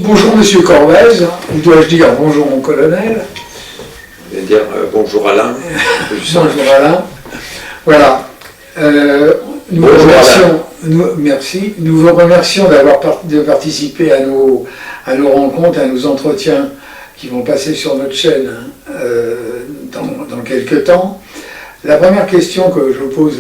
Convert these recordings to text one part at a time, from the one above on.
Bonjour Monsieur Corvez, ou dois-je dire bonjour mon colonel? Je vais dire bonjour Alain. Bonjour Alain. Voilà. Nous vous Bonjour remercions, merci. Nous vous remercions de participer à nos rencontres, à nos entretiens qui vont passer sur notre chaîne dans quelques temps. La première question que je pose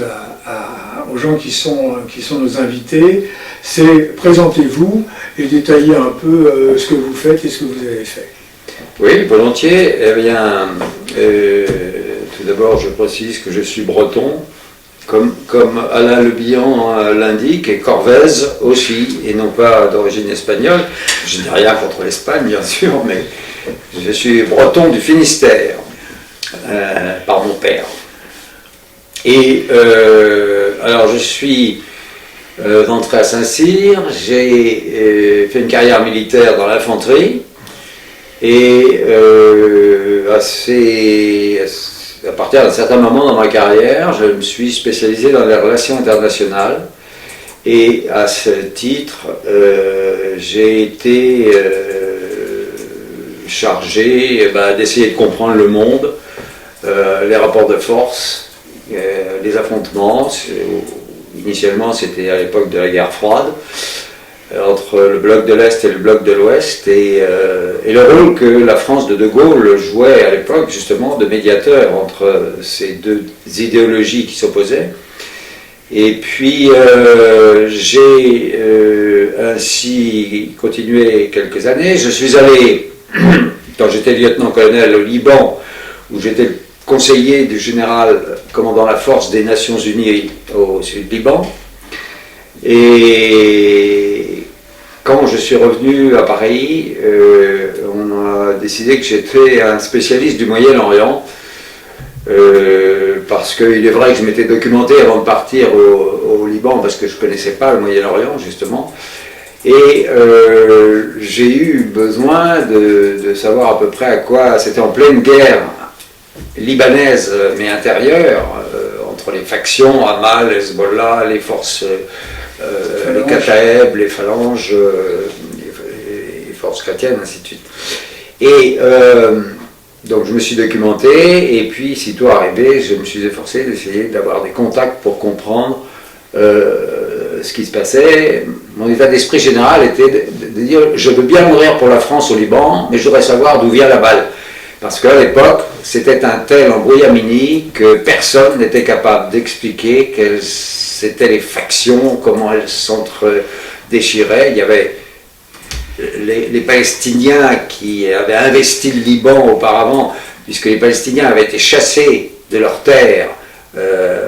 aux gens qui sont nos invités, c'est présentez-vous et détaillez un peu ce que vous faites et ce que vous avez fait. Oui, volontiers. Eh bien, tout d'abord, je précise que je suis breton, comme Alain Le Bihan l'indique, et Corvez aussi, et non pas d'origine espagnole. Je n'ai rien contre l'Espagne, bien sûr, mais je suis breton du Finistère, par mon père. Et alors, je suis entré à Saint-Cyr, j'ai fait une carrière militaire dans l'infanterie, et à partir d'un certain moment dans ma carrière, je me suis spécialisé dans les relations internationales, et à ce titre, j'ai été chargé d'essayer de comprendre le monde, les rapports de force, les affrontements. Initialement, c'était à l'époque de la guerre froide, entre le bloc de l'Est et le bloc de l'Ouest, et le rôle que la France de De Gaulle jouait à l'époque, justement, de médiateur entre ces deux idéologies qui s'opposaient. Et puis, j'ai ainsi continué quelques années. Je suis allé, quand j'étais lieutenant-colonel au Liban, où j'étais conseiller du général commandant la force des Nations Unies au Sud-Liban. Et quand je suis revenu à Paris, on a décidé que j'étais un spécialiste du Moyen-Orient, parce qu'il est vrai que je m'étais documenté avant de partir au Liban, parce que je ne connaissais pas le Moyen-Orient, justement. Et j'ai eu besoin de savoir à peu près à quoi, c'était en pleine guerre libanaise, mais intérieure, entre les factions, Hamas, Hezbollah, les forces, les Kataeb, les phalanges, les forces chrétiennes, ainsi de suite. Et donc je me suis documenté, et puis sitôt arrivé, je me suis efforcé d'essayer d'avoir des contacts pour comprendre ce qui se passait. Mon état d'esprit général était de dire, je veux bien mourir pour la France au Liban, mais je voudrais savoir d'où vient la balle. Parce qu'à l'époque, c'était un tel embrouillamini que personne n'était capable d'expliquer quelles étaient les factions, comment elles s'entre-déchiraient. Il y avait les Palestiniens qui avaient investi le Liban auparavant, puisque les Palestiniens avaient été chassés de leurs terres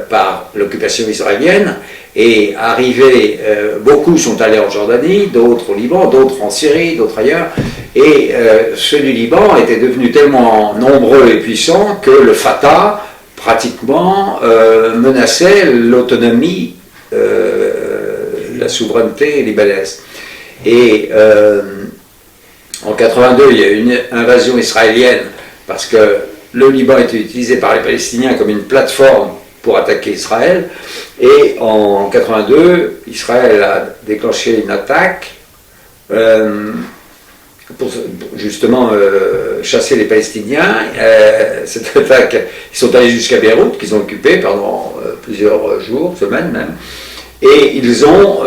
par l'occupation israélienne, et arrivés, beaucoup sont allés en Jordanie, d'autres au Liban, d'autres en Syrie, d'autres ailleurs, et ceux du Liban étaient devenus tellement nombreux et puissants que le Fatah, pratiquement, menaçait l'autonomie, la souveraineté libanaise. Et en 82, il y a eu une invasion israélienne, parce que le Liban était utilisé par les Palestiniens comme une plateforme pour attaquer Israël, et en 82, Israël a déclenché une attaque pour justement chasser les Palestiniens. Cette attaque, ils sont allés jusqu'à Beyrouth, qu'ils ont occupé pendant plusieurs jours, semaines même, et ils ont,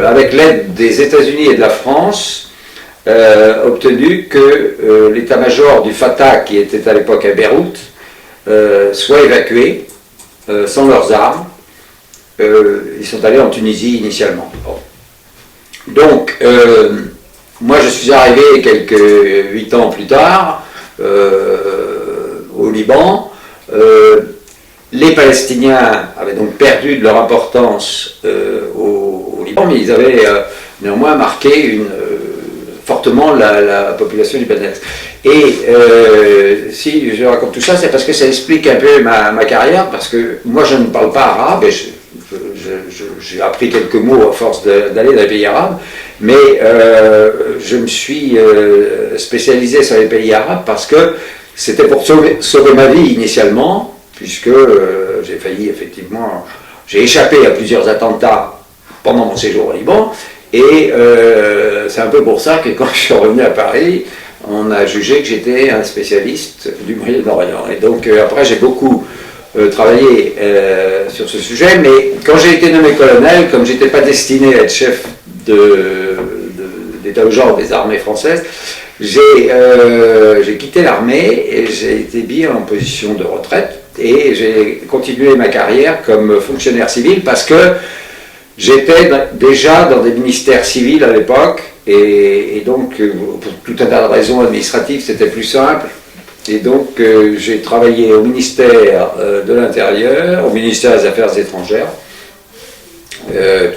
avec l'aide des États-Unis et de la France, obtenu que l'état-major du Fatah, qui était à l'époque à Beyrouth, soit évacué sans leurs armes. Ils sont allés en Tunisie initialement. Bon. Donc, moi je suis arrivé quelques 8 ans plus tard au Liban. Les Palestiniens avaient donc perdu de leur importance au Liban, mais ils avaient néanmoins marqué fortement la population libanaise. Et si je raconte tout ça, c'est parce que ça explique un peu ma carrière, parce que moi je ne parle pas arabe, et j'ai appris quelques mots à force d'aller dans les pays arabes, mais je me suis spécialisé sur les pays arabes parce que c'était pour sauver ma vie initialement, puisque j'ai failli effectivement, j'ai échappé à plusieurs attentats pendant mon séjour au Liban, Et c'est un peu pour ça que quand je suis revenu à Paris, on a jugé que j'étais un spécialiste du Moyen-Orient. Et donc après j'ai beaucoup travaillé sur ce sujet, mais quand j'ai été nommé colonel, comme j'étais pas destiné à être chef d'état-major des armées françaises, j'ai quitté l'armée et j'ai été mis en position de retraite et j'ai continué ma carrière comme fonctionnaire civil parce que j'étais déjà dans des ministères civils à l'époque et donc pour tout un tas de raisons administratives c'était plus simple et donc j'ai travaillé au ministère de l'Intérieur, au ministère des Affaires étrangères,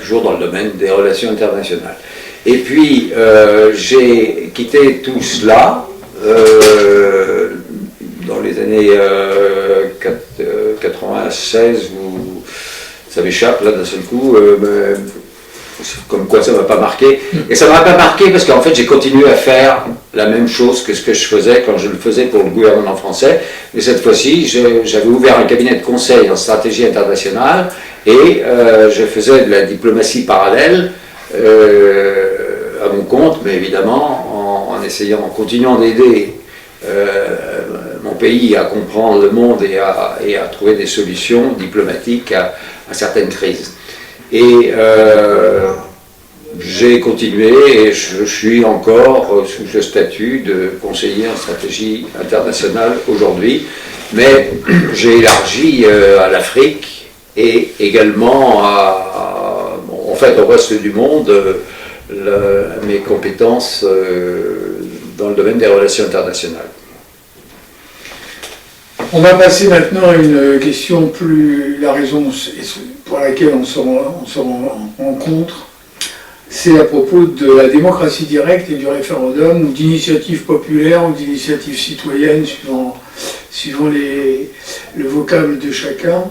toujours dans le domaine des relations internationales. Et puis, j'ai quitté tout cela dans les années 96, où ça m'échappe là d'un seul coup, comme quoi ça ne m'a pas marqué. Et ça ne m'a pas marqué parce qu'en fait, j'ai continué à faire la même chose que ce que je faisais quand je le faisais pour le gouvernement français. Et cette fois-ci, j'avais ouvert un cabinet de conseil en stratégie internationale et je faisais de la diplomatie parallèle. À mon compte, mais évidemment en continuant d'aider mon pays à comprendre le monde et à trouver des solutions diplomatiques à certaines crises. Et j'ai continué et je suis encore sous ce statut de conseiller en stratégie internationale aujourd'hui, mais j'ai élargi à l'Afrique et également en fait au reste du monde mes compétences dans le domaine des relations internationales. On va passer maintenant à une question plus... La raison pour laquelle on se rencontre, c'est à propos de la démocratie directe et du référendum, ou d'initiative populaire, ou d'initiative citoyenne, suivant le vocable de chacun.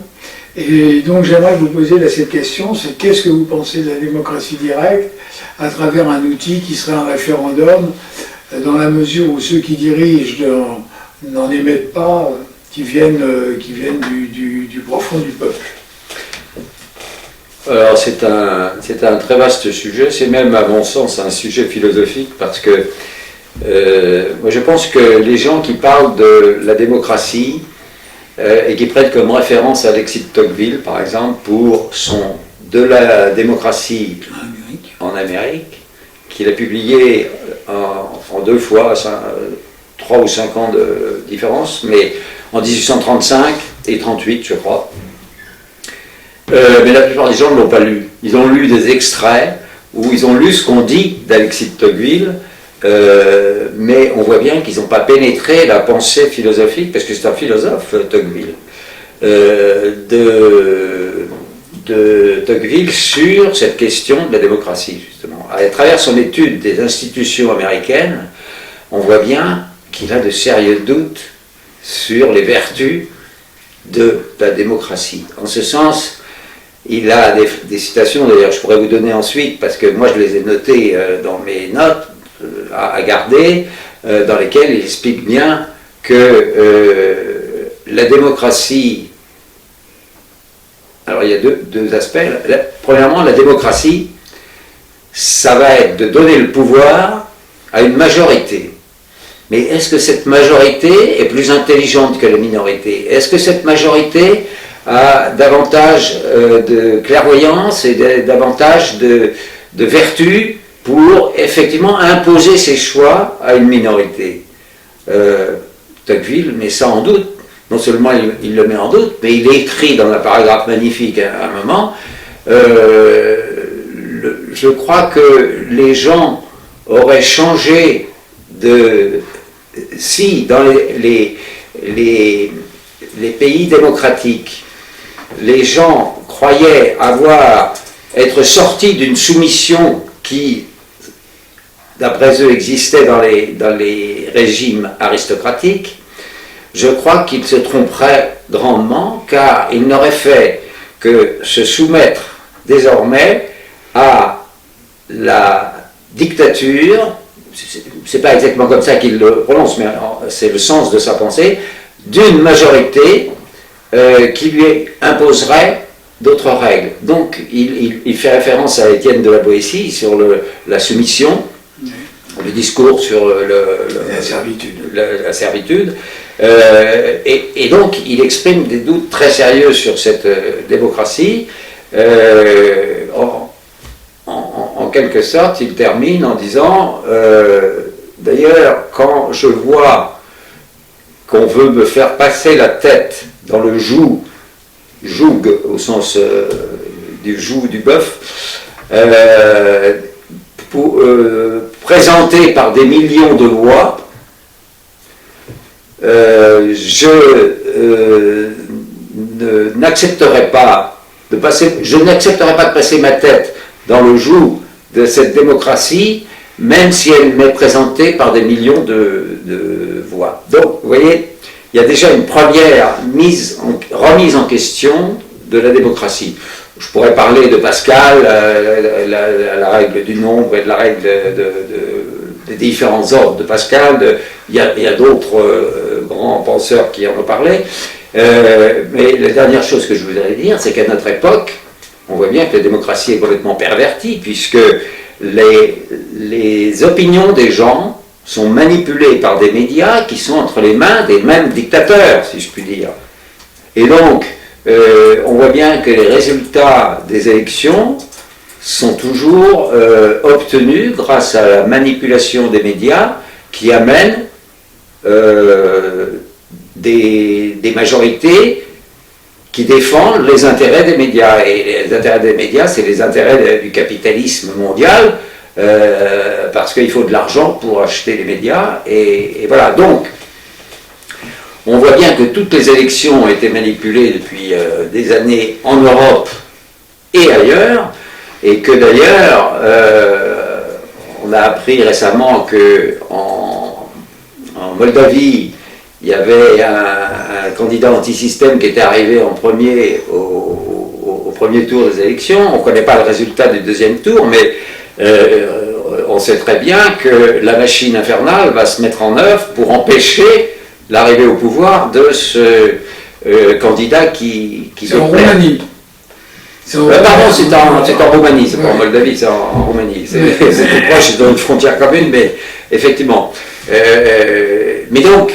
Et donc j'aimerais vous poser cette question, c'est qu'est-ce que vous pensez de la démocratie directe à travers un outil qui serait un référendum, dans la mesure où ceux qui dirigent n'en émettent pas, qui viennent du profond du peuple. Alors c'est un très vaste sujet, c'est même à mon sens un sujet philosophique parce que moi je pense que les gens qui parlent de la démocratie et qui prennent comme référence Alexis de Tocqueville par exemple pour son De la démocratie en Amérique, qu'il a publié en 2 fois, 3 ou 5 ans de différence, mais en 1835 et 38 je crois. Mais la plupart des gens ne l'ont pas lu. Ils ont lu des extraits où ils ont lu ce qu'on dit d'Alexis de Tocqueville, mais on voit bien qu'ils n'ont pas pénétré la pensée philosophique, parce que c'est un philosophe, Tocqueville, de Tocqueville sur cette question de la démocratie, justement. À travers son étude des institutions américaines, on voit bien qu'il a de sérieux doutes sur les vertus de la démocratie. En ce sens, il a des citations, d'ailleurs je pourrais vous donner ensuite, parce que moi je les ai notées dans mes notes à garder, dans lesquelles il explique bien que la démocratie, alors il y a deux aspects. Premièrement, la démocratie, ça va être de donner le pouvoir à une majorité. Mais est-ce que cette majorité est plus intelligente que la minorité? Est-ce que cette majorité a davantage de clairvoyance et davantage de vertu pour effectivement imposer ses choix à une minorité? Tocqueville met ça en doute. Non seulement il le met en doute, mais il écrit dans un paragraphe magnifique à un moment, je crois que les gens auraient changé si dans les pays démocratiques, les gens croyaient être sortis d'une soumission qui, d'après eux, existait dans les régimes aristocratiques, je crois qu'ils se tromperaient grandement, car ils n'auraient fait que se soumettre désormais à la dictature, c'est pas exactement comme ça qu'il le prononce, mais c'est le sens de sa pensée, d'une majorité qui lui imposerait d'autres règles. Donc il fait référence à Étienne de la Boétie sur la soumission, le discours sur la servitude. Et donc il exprime des doutes très sérieux sur cette démocratie. En quelque sorte, il termine en disant d'ailleurs, quand je vois qu'on veut me faire passer la tête dans le joug au sens du joug du bœuf, présenté par des millions de voix, je n'accepterai pas de passer ma tête dans le joug de cette démocratie, même si elle m'est présentée par des millions de voix. Donc, vous voyez, il y a déjà une première remise en question de la démocratie. Je pourrais parler de Pascal, la règle du nombre et de la règle des différents ordres de Pascal. Il y a d'autres grands penseurs qui en ont parlé. Mais la dernière chose que je voudrais dire, c'est qu'à notre époque, on voit bien que la démocratie est complètement pervertie, puisque les opinions des gens sont manipulées par des médias qui sont entre les mains des mêmes dictateurs, si je puis dire. Et donc, on voit bien que les résultats des élections sont toujours obtenus grâce à la manipulation des médias qui amènent des majorités qui défendent les intérêts des médias. Et les intérêts des médias, c'est les intérêts du capitalisme mondial, parce qu'il faut de l'argent pour acheter les médias. Et voilà, donc, on voit bien que toutes les élections ont été manipulées depuis des années en Europe et ailleurs, et que d'ailleurs, on a appris récemment qu'en Moldavie, il y avait un candidat anti-système qui était arrivé en premier au premier tour des élections. On ne connaît pas le résultat du deuxième tour, mais on sait très bien que la machine infernale va se mettre en œuvre pour empêcher l'arrivée au pouvoir de ce candidat qui c'est en Roumanie. Pardon, c'est en Roumanie, c'est pas en Moldavie, c'est en Roumanie. C'est tout proche, c'est dans une frontière commune, mais effectivement. Mais donc,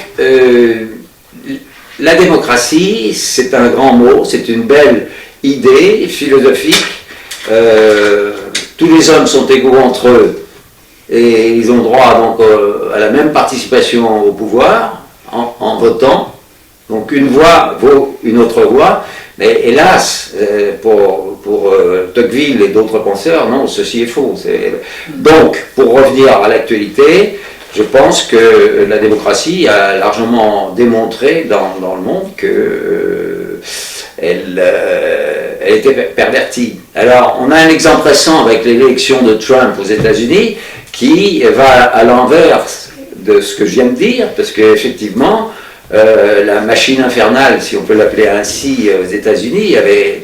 la démocratie, c'est un grand mot, c'est une belle idée philosophique. Tous les hommes sont égaux entre eux et ils ont droit donc à la même participation au pouvoir en votant. Donc une voix vaut une autre voix, mais hélas, pour Tocqueville et d'autres penseurs, non, ceci est faux. Donc, pour revenir à l'actualité, je pense que la démocratie a largement démontré dans le monde qu'elle était pervertie. Alors, on a un exemple récent avec l'élection de Trump aux États-Unis qui va à l'inverse de ce que je viens de dire, parce qu'effectivement, la machine infernale, si on peut l'appeler ainsi, aux États-Unis, avait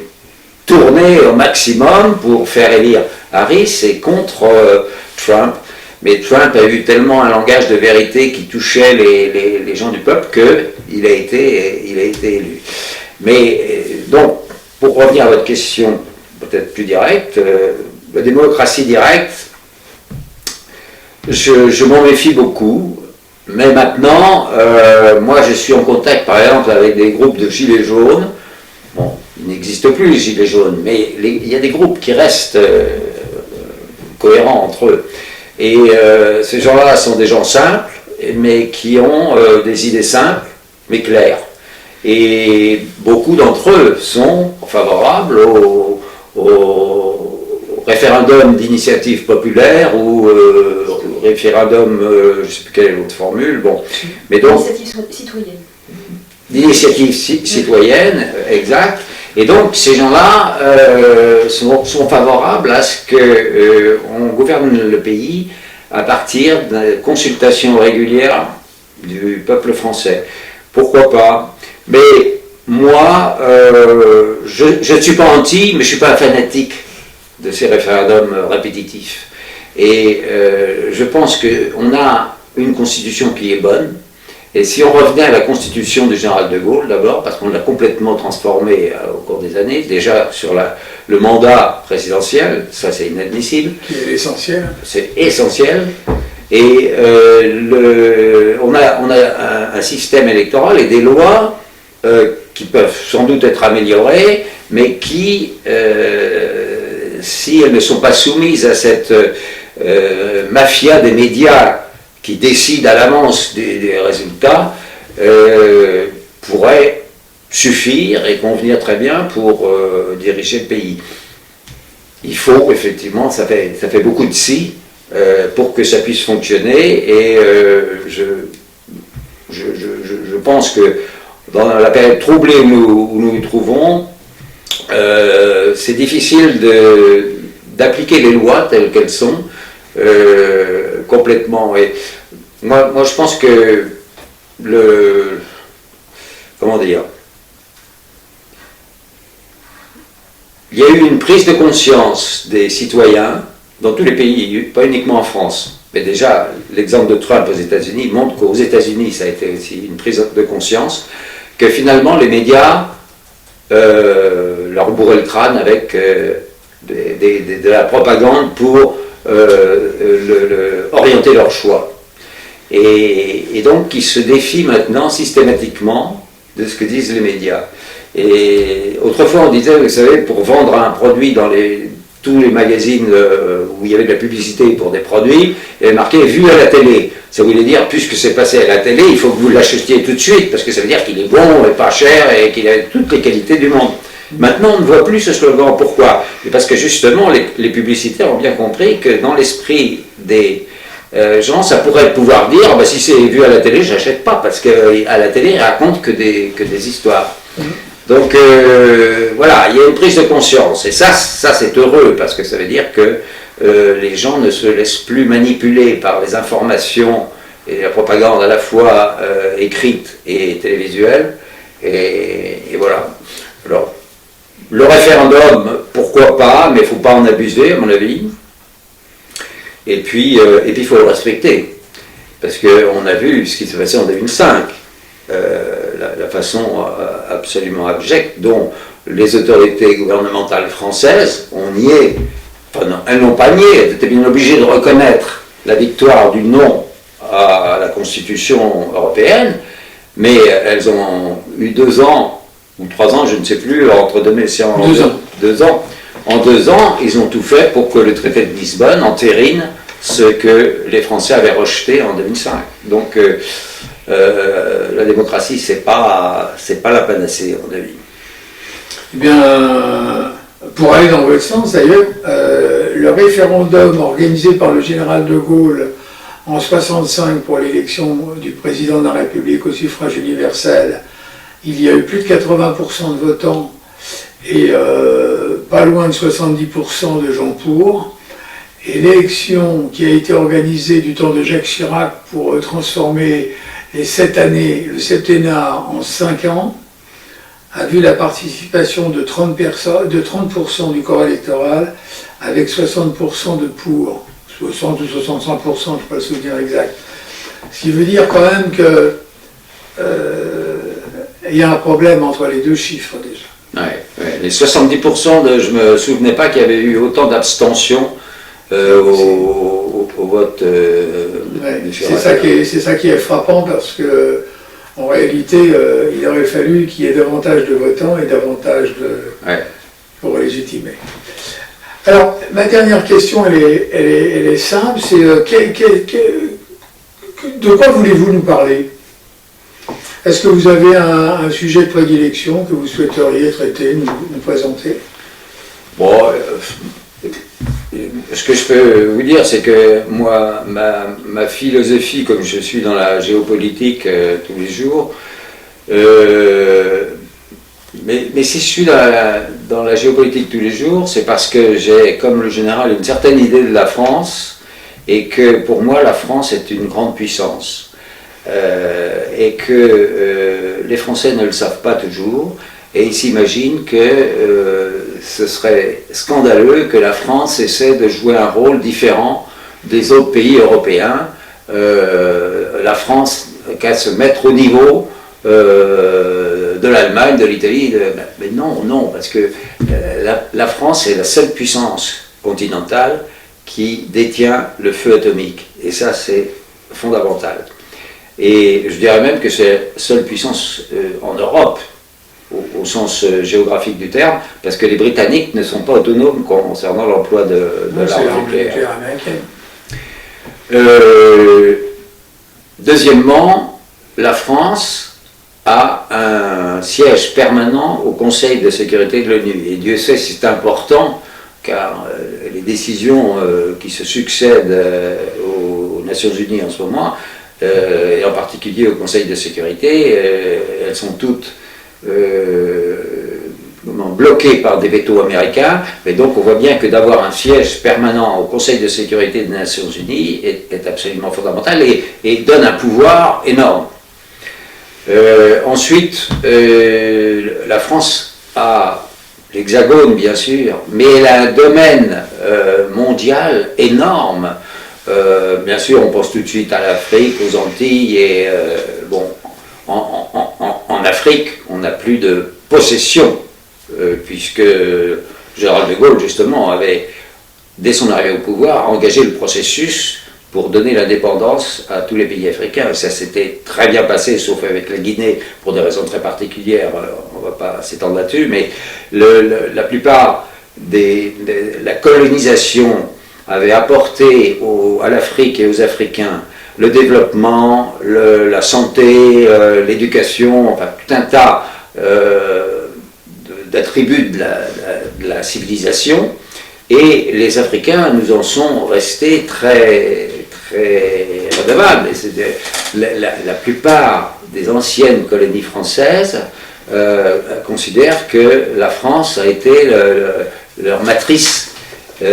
tourné au maximum pour faire élire Harris et contre Trump. Mais Trump a eu tellement un langage de vérité qui touchait les gens du peuple qu'il a été élu. Mais donc, pour revenir à votre question peut-être plus directe, la démocratie directe, je m'en méfie beaucoup. Mais maintenant, moi je suis en contact par exemple avec des groupes de gilets jaunes. Bon, il n'existe plus les gilets jaunes, mais il y a des groupes qui restent cohérents entre eux. Et ces gens-là sont des gens simples, mais qui ont des idées simples, mais claires. Et beaucoup d'entre eux sont favorables au référendum d'initiative populaire ou référendum, je ne sais plus quelle est l'autre formule, bon. Mais donc, d'initiative citoyenne. D'initiative citoyenne, exact. Et donc ces gens-là sont favorables à ce qu'on gouverne le pays à partir de consultations régulières du peuple français. Pourquoi pas? Mais moi, je ne suis pas anti, mais je ne suis pas un fanatique de ces référendums répétitifs. Et je pense qu'on a une constitution qui est bonne, Et si on revenait à la constitution du général de Gaulle, d'abord, parce qu'on l'a complètement transformée au cours des années, déjà sur le mandat présidentiel, ça c'est inadmissible. Qui est essentiel. C'est essentiel. Et on a un système électoral et des lois qui peuvent sans doute être améliorées, mais qui, si elles ne sont pas soumises à cette mafia des médias qui décide à l'avance des résultats, pourrait suffire et convenir très bien pour diriger le pays. Il faut effectivement, ça fait beaucoup de si pour que ça puisse fonctionner, et je pense que dans la période troublée où nous nous trouvons, c'est difficile d'appliquer les lois telles qu'elles sont, complètement. Et moi je pense que comment dire, il y a eu une prise de conscience des citoyens dans tous les pays, pas uniquement en France, mais déjà l'exemple de Trump aux États-Unis montre qu'aux États-Unis ça a été aussi une prise de conscience que finalement les médias leur bourraient le crâne avec de la propagande pour orienter leur choix. Et donc ils se défient maintenant systématiquement de ce que disent les médias. Et autrefois on disait, vous savez, pour vendre un produit dans tous les magazines où il y avait de la publicité pour des produits, il y avait marqué « vu à la télé ». Ça voulait dire, puisque c'est passé à la télé, il faut que vous l'achetiez tout de suite, parce que ça veut dire qu'il est bon et pas cher et qu'il a toutes les qualités du monde. Maintenant, on ne voit plus ce slogan. Pourquoi? Parce que justement, les publicitaires ont bien compris que dans l'esprit des gens, ça pourrait pouvoir dire, bah, si c'est vu à la télé, je n'achète pas, parce qu'à la télé, ils racontent que des histoires. Donc voilà, il y a une prise de conscience, et ça c'est heureux, parce que ça veut dire que les gens ne se laissent plus manipuler par les informations et la propagande à la fois écrite et télévisuelle, et voilà. Alors, le référendum, pourquoi pas, mais il ne faut pas en abuser, à mon avis, et puis il faut le respecter, parce qu'on a vu ce qui s'est passé en 2005. La façon absolument abjecte dont les autorités gouvernementales françaises ont nié, enfin non, elles n'ont pas nié, elles étaient bien obligées de reconnaître la victoire du non à la Constitution européenne, mais elles ont eu 2 ans, ou 3 ans, je ne sais plus, entre 2 ans. En 2 ans, ils ont tout fait pour que le traité de Lisbonne entérine ce que les Français avaient rejeté en 2005. Donc, la démocratie, c'est pas la panacée, à mon avis. Eh bien, pour aller dans votre sens d'ailleurs, le référendum organisé par le général de Gaulle en 1965 pour l'élection du président de la République au suffrage universel, il y a eu plus de 80% de votants et pas loin de 70% de gens pour. Et l'élection qui a été organisée du temps de Jacques Chirac pour transformer les 7 années, le septennat en 5 ans, a vu la participation de 30% du corps électoral, avec 60% de pour, 60 ou 65%, je ne peux pas le souvenir exact. Ce qui veut dire quand même que il y a un problème entre les deux chiffres déjà. Ouais. Les 70%, je ne me souvenais pas qu'il y avait eu autant d'abstention au vote. C'est ça qui est frappant, parce que en réalité, il aurait fallu qu'il y ait davantage de votants et davantage pour légitimer. Alors, ma dernière question, elle est simple, c'est de quoi voulez-vous nous parler? Est-ce que vous avez un sujet de prédilection que vous souhaiteriez traiter, nous présenter? Bon, ce que je peux vous dire, c'est que moi, ma philosophie, comme je suis dans la géopolitique tous les jours, mais si je suis dans la géopolitique tous les jours, c'est parce que j'ai, comme le général, une certaine idée de la France, et que pour moi, la France est une grande puissance. Et que les Français ne le savent pas toujours, et ils s'imaginent que ce serait scandaleux que la France essaie de jouer un rôle différent des autres pays européens. La France qu'à se mettre au niveau de l'Allemagne, de l'Italie. Mais non, non, parce que la France est la seule puissance continentale qui détient le feu atomique. Et ça, c'est fondamental. Et je dirais même que c'est la seule puissance en Europe, au sens géographique du terme, parce que les Britanniques ne sont pas autonomes concernant l'emploi de l'arme nucléaire américaine. Deuxièmement, la France a un siège permanent au Conseil de sécurité de l'ONU. Et Dieu sait si c'est important, car les décisions qui se succèdent aux Nations Unies en ce moment, et en particulier au Conseil de sécurité, elles sont toutes bloquées par des vétos américains, mais donc on voit bien que d'avoir un siège permanent au Conseil de sécurité des Nations Unies est absolument fondamental et donne un pouvoir énorme. Ensuite, la France a l'Hexagone bien sûr, mais elle a un domaine mondial énorme. Bien sûr, on pense tout de suite à l'Afrique, aux Antilles, et bon, en Afrique, on n'a plus de possession, puisque Général de Gaulle, justement, avait, dès son arrivée au pouvoir, engagé le processus pour donner l'indépendance à tous les pays africains. Ça s'était très bien passé, sauf avec la Guinée, pour des raisons très particulières, on ne va pas s'étendre là-dessus, mais la plupart de la colonisation avait apporté à l'Afrique et aux Africains le développement, la santé, l'éducation, enfin tout un tas d'attributs de la civilisation, et les Africains nous en sont restés très redevables. La plupart des anciennes colonies françaises considèrent que la France a été leur matrice. Et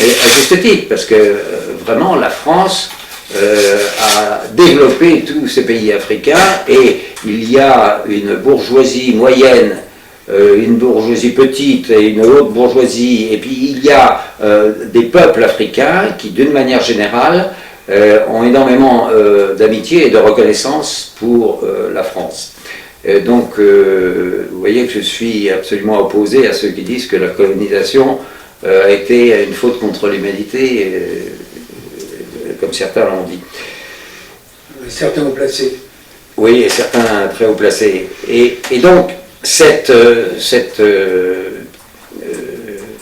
à juste titre, parce que vraiment la France a développé tous ces pays africains, et il y a une bourgeoisie moyenne, une bourgeoisie petite et une haute bourgeoisie, et puis il y a des peuples africains qui, d'une manière générale, ont énormément d'amitié et de reconnaissance pour la France. Donc, vous voyez que je suis absolument opposé à ceux qui disent que la colonisation a été une faute contre l'humanité, comme certains l'ont dit. Certains haut placés. Oui, et certains très haut placés. Et donc, cette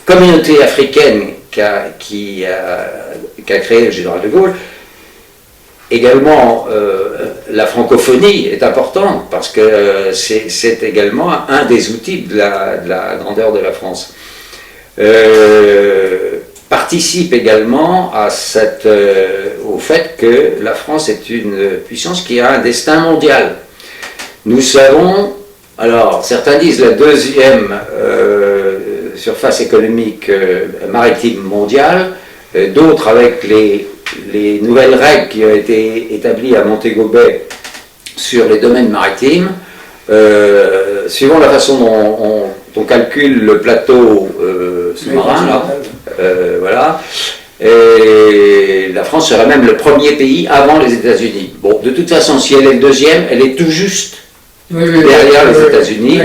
communauté africaine qu'a créée le général de Gaulle, également, la francophonie est importante, parce que c'est également un des outils de la grandeur de la France. Participe également au fait que la France est une puissance qui a un destin mondial. Nous savons, alors certains disent la deuxième surface économique maritime mondiale, d'autres avec les nouvelles règles qui ont été établies à Montego Bay sur les domaines maritimes, suivant la façon dont on calcule le plateau sous-marin, là, voilà, et la France serait même le premier pays avant les États-Unis. Bon, de toute façon, si elle est le deuxième, elle est tout juste derrière les États-Unis,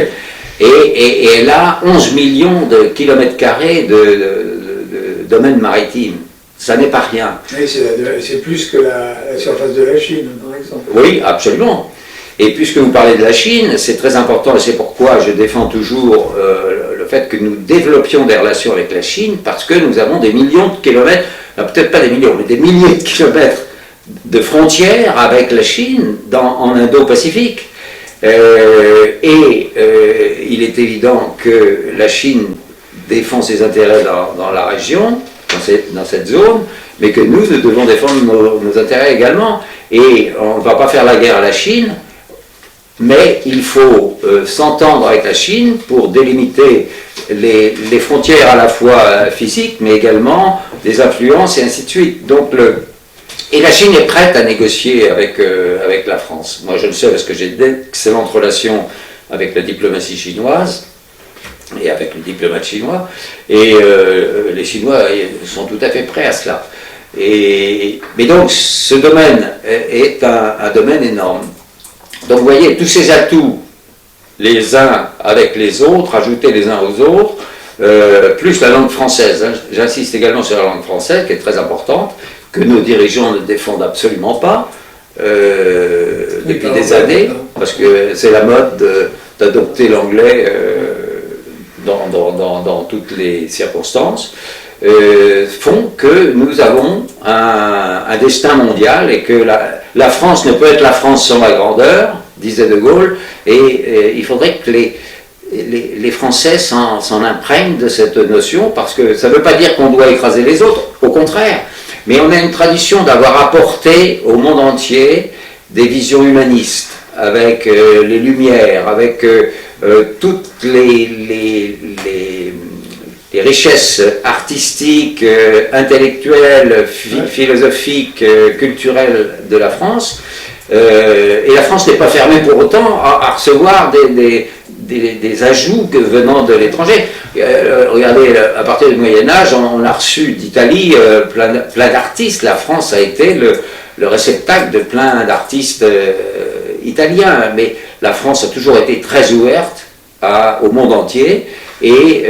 et elle a 11 millions de kilomètres carrés de domaines maritimes. Ça n'est pas rien. Oui, c'est plus que la surface de la Chine, par exemple. Oui, absolument. Et puisque vous parlez de la Chine, c'est très important, et c'est pourquoi je défends toujours le fait que nous développions des relations avec la Chine, parce que nous avons des millions de kilomètres, peut-être pas des millions, mais des milliers de kilomètres de frontières avec la Chine en Indo-Pacifique. Il est évident que la Chine défend ses intérêts dans la région, dans cette zone, mais que nous devons défendre nos intérêts également. Et on ne va pas faire la guerre à la Chine, mais il faut s'entendre avec la Chine pour délimiter les frontières à la fois physiques, mais également des influences et ainsi de suite. Donc et la Chine est prête à négocier avec la France. Moi je le sais parce que j'ai d'excellentes relations avec la diplomatie chinoise et avec les diplomates chinois, et les Chinois sont tout à fait prêts à cela. Mais donc ce domaine est un domaine énorme. Donc vous voyez, tous ces atouts, les uns avec les autres, ajoutés les uns aux autres, plus la langue française. Hein. J'insiste également sur la langue française, qui est très importante, que nos dirigeants ne défendent absolument pas depuis des années, parce que c'est la mode d'adopter l'anglais dans toutes les circonstances, font que nous avons un destin mondial et que la France ne peut être la France sans la grandeur, disait De Gaulle, et il faudrait que les Français s'en imprègnent de cette notion, parce que ça ne veut pas dire qu'on doit écraser les autres, au contraire, mais on a une tradition d'avoir apporté au monde entier des visions humanistes, avec les Lumières, avec toutes les richesses artistiques, intellectuelles, philosophiques, culturelles de la France. Et la France n'est pas fermée pour autant à recevoir des ajouts venant de l'étranger. Regardez, à partir du Moyen-Âge, on a reçu d'Italie plein d'artistes. La France a été le réceptacle de plein d'artistes italiens. Mais la France a toujours été très ouverte au monde entier. Et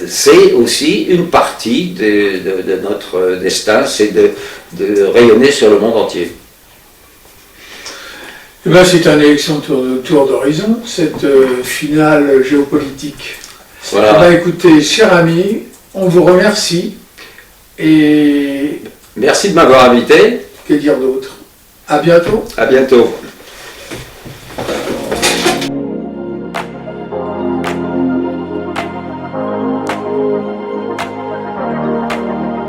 c'est aussi une partie de notre destin, c'est de rayonner sur le monde entier. Eh ben, c'est un élection tour d'horizon, cette finale géopolitique. Voilà. Eh ben, écoutez, cher ami, on vous remercie et... Merci de m'avoir invité. Que dire d'autre? À bientôt. À bientôt.